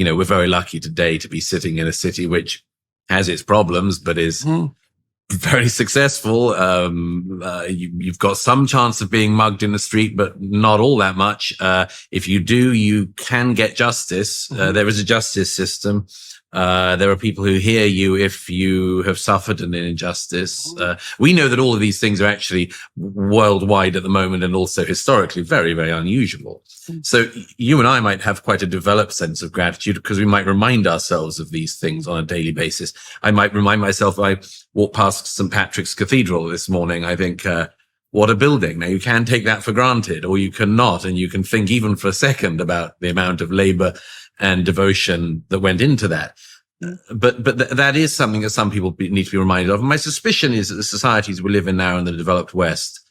we're very lucky today to be sitting in a city which has its problems, but is very successful. You've got some chance of being mugged in the street, but not all that much. If you do, you can get justice. There is a justice system. There are people who hear you if you have suffered an injustice. We know that all of these things are actually worldwide at the moment, and also historically very, very unusual. So you and I might have quite a developed sense of gratitude because we might remind ourselves of these things on a daily basis. I might remind myself, I walked past St. Patrick's Cathedral this morning. I think, what a building. Now, you can take that for granted, or you cannot, and you can think even for a second about the amount of labor and devotion that went into that. But that is something that some people need to be reminded of. And my suspicion is that the societies we live in now in the developed West,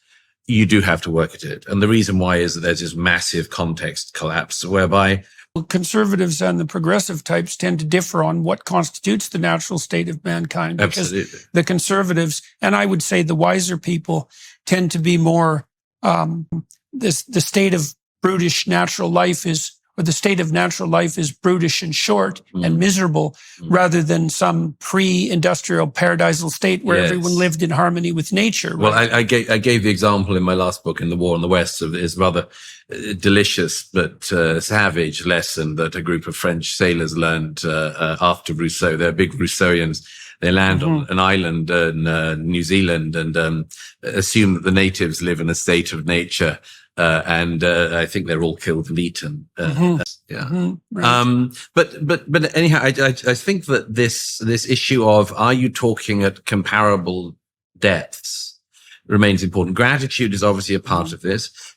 you do have to work at it. And the reason why is that there's this massive context collapse whereby conservatives and the progressive types tend to differ on what constitutes the natural state of mankind. Because the conservatives, and I would say the wiser people, tend to be more, the state of brutish natural life is, or the state of natural life is brutish and short and miserable, rather than some pre-industrial paradisal state where everyone lived in harmony with nature. Right? Well, I gave the example in my last book, In the War in the West, of this rather delicious but savage lesson that a group of French sailors learned after Rousseau. They're big Rousseauians. They land on an island in New Zealand and assume that the natives live in a state of nature. And I think they're all killed and eaten. Right. But anyhow, I think that this issue of, are you talking at comparable depths, remains important. Gratitude is obviously a part of this.